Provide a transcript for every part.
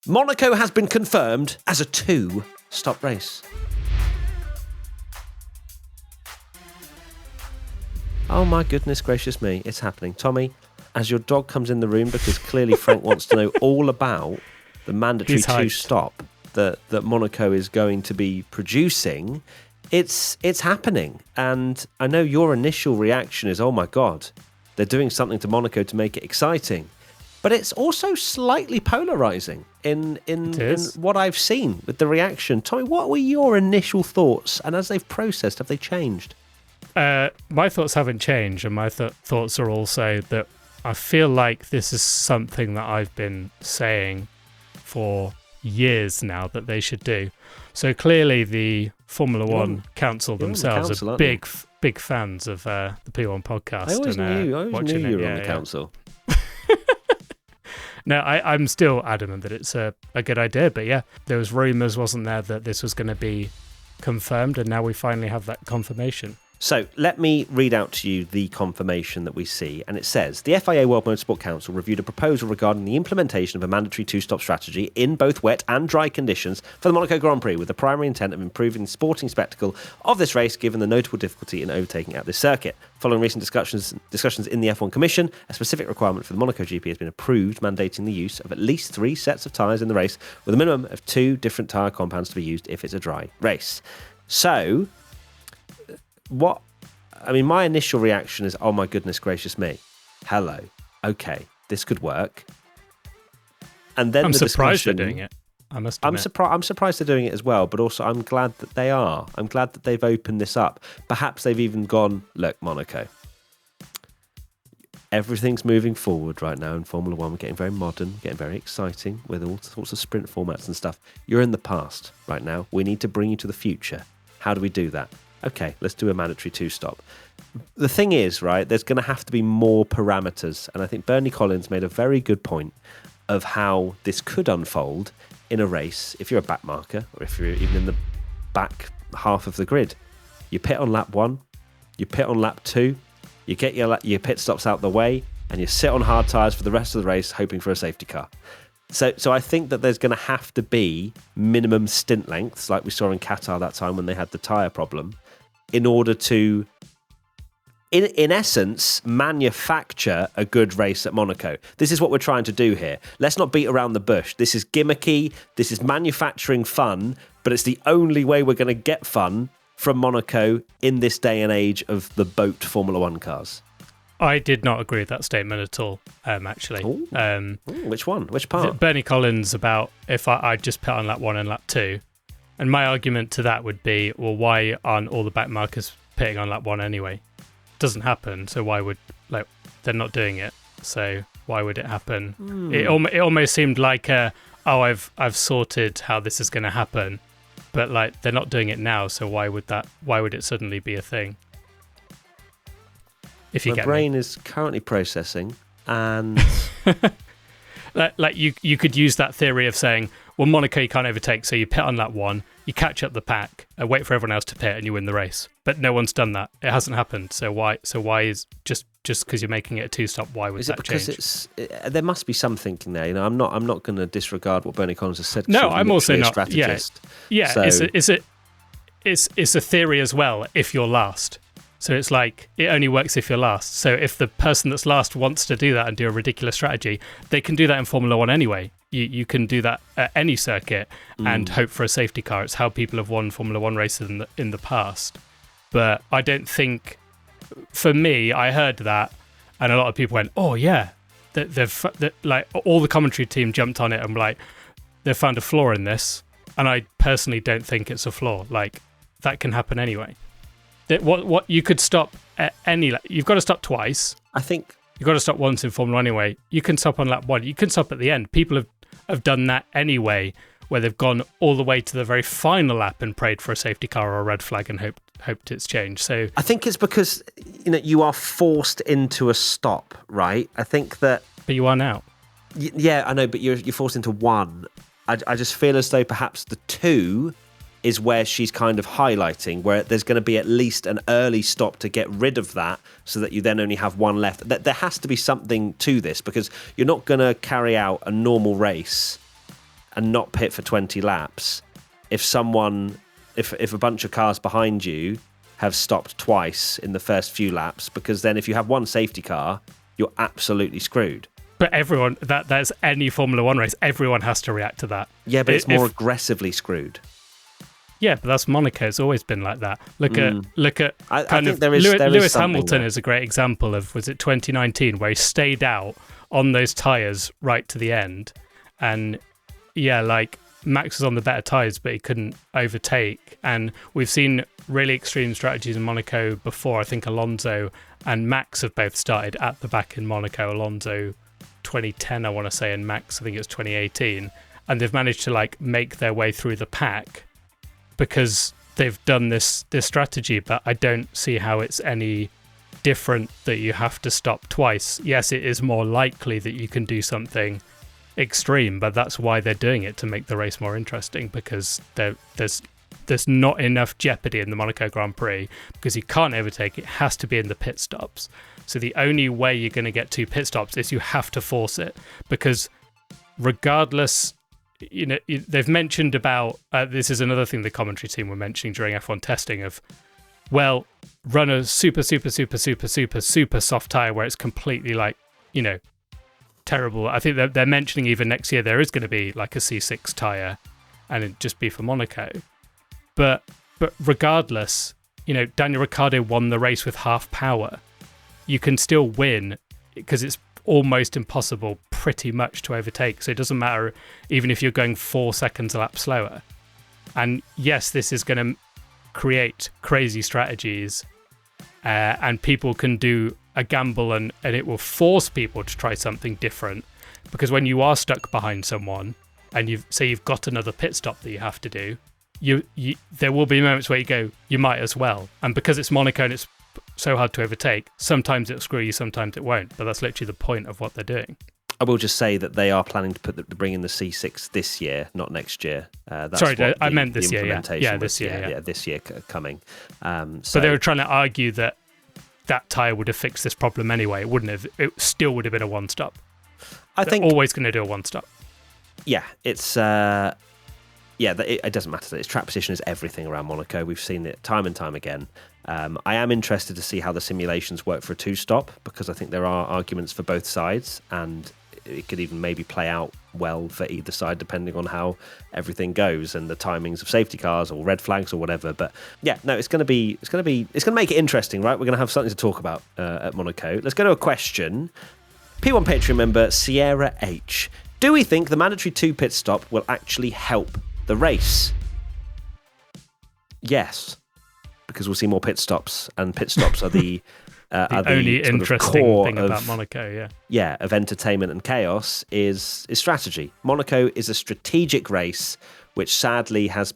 Monaco has been confirmed as a 2-stop race. Oh my goodness gracious me, it's happening. Tommy, as your dog comes in the room, because clearly Frank wants to know all about the mandatory 2-stop that Monaco is going to be producing, it's happening. And I know your initial reaction is, oh my God, they're doing something to Monaco to make it exciting. But it's also slightly polarising in what I've seen with the reaction. Tommy, what were your initial thoughts? And as they've processed, have they changed? My thoughts haven't changed, and my thoughts are also that I feel like this is something that I've been saying for years now that they should do. So clearly the Formula One Council themselves are big fans of the P1 podcast. I always knew you were on the council. No, I'm still adamant that it's a good idea, but yeah, there was rumours, wasn't there, that this was going to be confirmed, and now we finally have that confirmation. So let me read out to you the confirmation that we see. And it says, the FIA World Motorsport Council reviewed a proposal regarding the implementation of a mandatory 2-stop strategy in both wet and dry conditions for the Monaco Grand Prix, with the primary intent of improving the sporting spectacle of this race, given the notable difficulty in overtaking at this circuit. Following recent discussions in the F1 Commission, a specific requirement for the Monaco GP has been approved, mandating the use of at least 3 sets of tyres in the race, with a minimum of 2 different tyre compounds to be used if it's a dry race. So my initial reaction is, oh my goodness gracious me. Hello. Okay, this could work. And then I'm surprised they're doing it. I must admit. I'm surprised they're doing it as well, but also I'm glad that they are. I'm glad that they've opened this up. Perhaps they've even gone, look, Monaco, everything's moving forward right now in Formula One. We're getting very modern, getting very exciting with all sorts of sprint formats and stuff. You're in the past right now. We need to bring you to the future. How do we do that? Okay, let's do a mandatory 2-stop. The thing is, right, there's going to have to be more parameters. And I think Bernie Collins made a very good point of how this could unfold in a race if you're a back marker, or if you're even in the back half of the grid. You pit on lap 1, you pit on lap 2, you get your pit stops out the way, and you sit on hard tyres for the rest of the race hoping for a safety car. So I think that there's going to have to be minimum stint lengths, like we saw in Qatar that time when they had the tyre problem, in order to, in essence, manufacture a good race at Monaco. This is what we're trying to do here. Let's not beat around the bush. This is gimmicky, this is manufacturing fun, but it's the only way we're going to get fun from Monaco in this day and age of the boat Formula One cars. I did not agree with that statement at all, actually. Which one? Which part? Bernie Collins about if I just put on lap 1 and lap 2. And my argument to that would be, well, why aren't all the back markers pitting on lap 1 anyway? Doesn't happen, so why would, they're not doing it, so why would it happen? It almost seemed like, I've sorted how this is going to happen, but they're not doing it now, so why would it suddenly be a thing? If you My get brain me. is currently processing, and you could use that theory of saying, well, Monaco you can't overtake, so you pit on lap 1, you catch up the pack, wait for everyone else to pit, and you win the race. But no one's done that. It hasn't happened. So why is just because you're making it a 2-stop? Why would that change? There must be some thinking there. I'm not going to disregard what Bernie Collins has said. No, I'm also not. Strategist. Yeah. So, it's a theory as well. If you're last. So it's it only works if you're last. So if the person that's last wants to do that and do a ridiculous strategy, they can do that in Formula One anyway. You can do that at any circuit and hope for a safety car. It's how people have won Formula One races in the past. But I don't think, for me, I heard that and a lot of people went, oh yeah, all the commentary team jumped on it and were they've found a flaw in this. And I personally don't think it's a flaw. That can happen anyway. What you could stop at any. You've got to stop twice. I think you've got to stop once in Formula 1 anyway. You can stop on lap 1. You can stop at the end. People have done that anyway, where they've gone all the way to the very final lap and prayed for a safety car or a red flag and hoped it's changed. So I think it's because you are forced into a stop, right? I think that. But you are now. Yeah, I know, but you're forced into one. I just feel as though perhaps the 2 is where she's kind of highlighting, where there's going to be at least an early stop to get rid of that so that you then only have one left. There has to be something to this, because you're not going to carry out a normal race and not pit for 20 laps if a bunch of cars behind you have stopped twice in the first few laps, because then if you have one safety car, you're absolutely screwed. But everyone, that's any Formula One race, everyone has to react to that. Yeah, but it's more aggressively screwed. Yeah, but that's Monaco. It's always been like that. Look at I think there is Lewis something Hamilton there. is a great example of, was it 2019, where he stayed out on those tyres right to the end. And yeah, like Max was on the better tyres, but he couldn't overtake. And we've seen really extreme strategies in Monaco before. I think Alonso and Max have both started at the back in Monaco. Alonso 2010, I want to say, and Max, I think it was 2018. And they've managed to like make their way through the pack because they've done this strategy. But I don't see how it's any different that you have to stop twice. Yes, it is more likely that you can do something extreme, but that's why they're doing it, to make the race more interesting, because there's not enough jeopardy in the Monaco Grand Prix, because you can't overtake. It has to be in the pit stops. So the only way you're going to get 2 pit stops is you have to force it, because regardless, you know, they've mentioned about this is another thing the commentary team were mentioning during F1 testing of, well, run a super soft tire where it's completely like, you know, terrible. I think they're mentioning even next year there is going to be like a C6 tire, and it'd just be for Monaco. But regardless, you know, Daniel Ricciardo won the race with half power. You can still win because it's almost impossible pretty much to overtake. So it doesn't matter even if you're going 4 seconds a lap slower. And yes, this is going to create crazy strategies, and people can do a gamble, and it will force people to try something different, because when you are stuck behind someone and you've got another pit stop that you have to do, you there will be moments where you go, you might as well. And because it's Monaco and it's so hard to overtake, sometimes it'll screw you, sometimes it won't. But that's literally the point of what they're doing. I will just say that they are planning to bring in the C6 this year, not next year. Sorry, I meant this year. Yeah, this year coming. So they were trying to argue that tyre would have fixed this problem anyway. It wouldn't have. It still would have been a one-stop. I think always going to do a one-stop. Yeah, it's it doesn't matter. Its track position is everything around Monaco. We've seen it time and time again. I am interested to see how the simulations work for a 2-stop, because I think there are arguments for both sides, and it could even maybe play out well for either side depending on how everything goes and the timings of safety cars or red flags or whatever. But yeah, no, it's going to make it interesting, right? We're going to have something to talk about at Monaco. Let's go to a question. P1 Patreon member Sierra H. Do we think the mandatory 2 pit stop will actually help the race? Yes, because we'll see more pit stops, and pit stops are the only interesting core thing about Monaco, of entertainment and chaos is strategy. Monaco is a strategic race which sadly has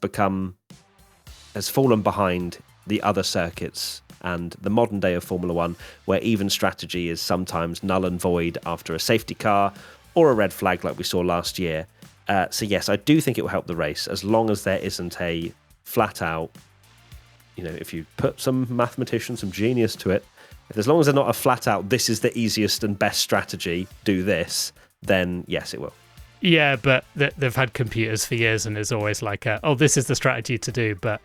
fallen behind the other circuits and the modern day of Formula One, where even strategy is sometimes null and void after a safety car or a red flag like we saw last year. So yes, I do think it will help the race, as long as there isn't a flat out, you know, if you put some mathematician, some genius to it, as long as they're not a flat out, this is the easiest and best strategy, do this, then yes, it will. Yeah, but they've had computers for years, and there's always like, this is the strategy to do, but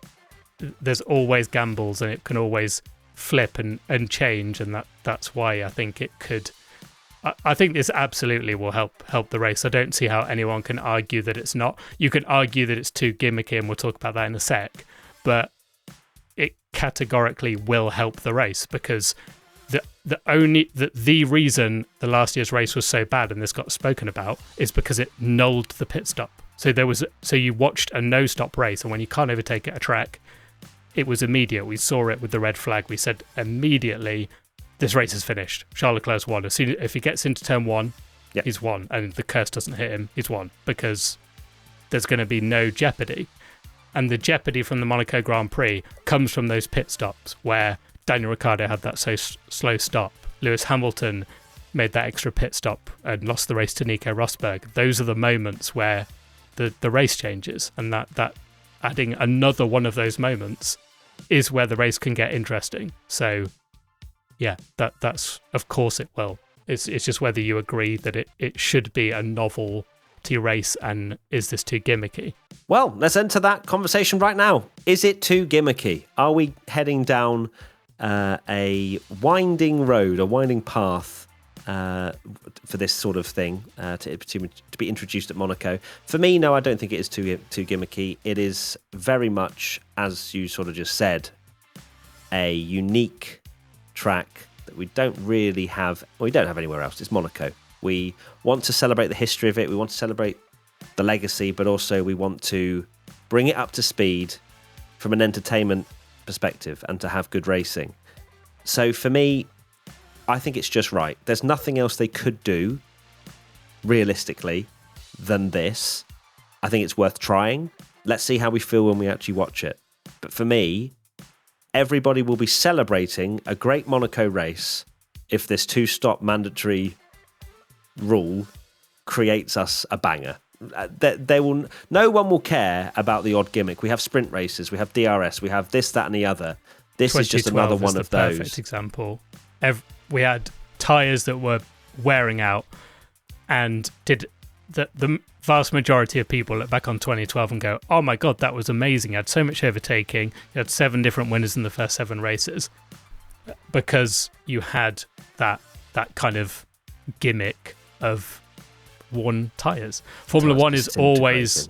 there's always gambles, and it can always flip and change, and that's why I think it could. I think this absolutely will help the race. I don't see how anyone can argue that it's not. You can argue that it's too gimmicky, and we'll talk about that in a sec, but it categorically will help the race, because the reason the last year's race was so bad and this got spoken about is because it nulled the pit stop. So you watched a no stop race, and when you can't overtake at a track, it was immediate. We saw it with the red flag. We said immediately, this race is finished. Charles Leclerc's won. If he gets into turn 1, he's won, and the curse doesn't hit him, he's won, because there's going to be no jeopardy. And the jeopardy from the Monaco Grand Prix comes from those pit stops where Daniel Ricciardo had that so slow stop. Lewis Hamilton made that extra pit stop and lost the race to Nico Rosberg. Those are the moments where the race changes, and that adding another one of those moments is where the race can get interesting. So yeah, that's of course it will. It's just whether you agree that it should be a novel race, and is this too gimmicky? Well, let's enter that conversation right now. Is it too gimmicky? Are we heading down a winding road, a winding path for this sort of thing to be introduced at Monaco? For me, no, I don't think it is too gimmicky. It is very much, as you sort of just said, a unique track that we don't really have. Well, we don't have anywhere else. It's Monaco. We want to celebrate the history of it. We want to celebrate the legacy, but also we want to bring it up to speed from an entertainment perspective and to have good racing. So for me, I think it's just right. There's nothing else they could do realistically than this. I think it's worth trying. Let's see how we feel when we actually watch it. But for me, everybody will be celebrating a great Monaco race if this 2-stop mandatory rule creates us a banger. No one will care about the odd gimmick. We have sprint races, we have DRS, we have this, that, and the other. This is just another one of those. Perfect example. We had tyres that were wearing out, and did the vast majority of people look back on 2012 and go, "Oh my god, that was amazing! You had so much overtaking. You had 7 different winners in the first 7 races," because you had that kind of gimmick of worn tyres. Formula One is always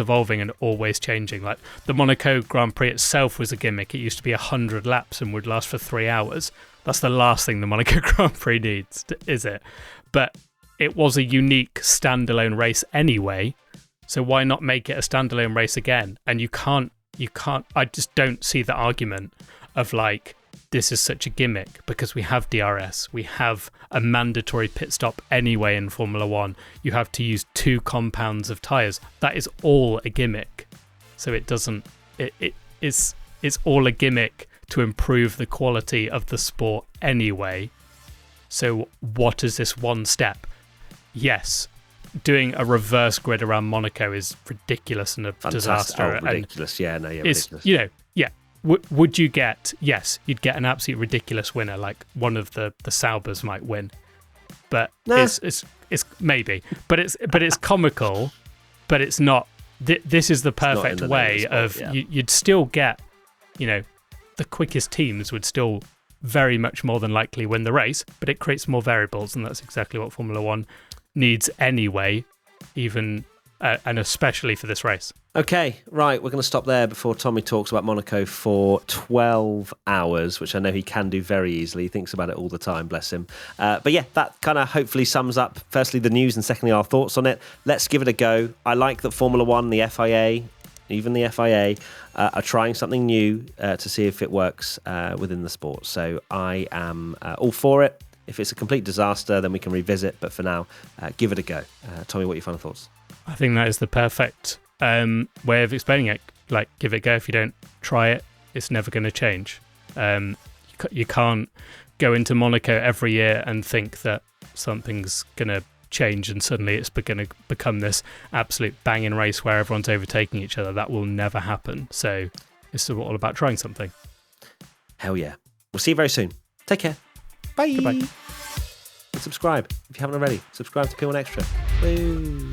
evolving and always changing. Like the Monaco Grand Prix itself was a gimmick. It used to be 100 laps and would last for 3 hours. That's the last thing the Monaco Grand Prix needs, is it? But it was a unique standalone race anyway. So why not make it a standalone race again? And you can't. I just don't see the argument of like, this is such a gimmick, because we have DRS, we have a mandatory pit stop anyway in Formula One. You have to use 2 compounds of tyres. That is all a gimmick. So it's all a gimmick to improve the quality of the sport anyway. So what is this one step? Yes, doing a reverse grid around Monaco is ridiculous and a disaster. Ridiculous, ridiculous. Would you get? Yes, you'd get an absolutely ridiculous winner, like one of the Saubers might win, but it's maybe, but it's comical, but it's not. This is the perfect way of you'd still get, the quickest teams would still very much more than likely win the race, but it creates more variables, and that's exactly what Formula One needs anyway, even and especially for this race. Okay, right, we're going to stop there before Tommy talks about Monaco for 12 hours, which I know he can do very easily. He thinks about it all the time, bless him. But yeah, that kind of hopefully sums up, firstly, the news, and secondly, our thoughts on it. Let's give it a go. I like that Formula One, the FIA, even the FIA, are trying something new to see if it works within the sport. So I am all for it. If it's a complete disaster, then we can revisit. But for now, give it a go. Tommy, what are your final thoughts? I think that is the perfect way of explaining it. Like, give it a go. If you don't try it, it's never going to change. You can't go into Monaco every year and think that something's going to change and suddenly it's going to become this absolute banging race where everyone's overtaking each other. That will never happen. So it's all about trying something. Hell yeah. We'll see you very soon. Take care. Bye. Goodbye. And subscribe if you haven't already. Subscribe to P1 Extra. Woo.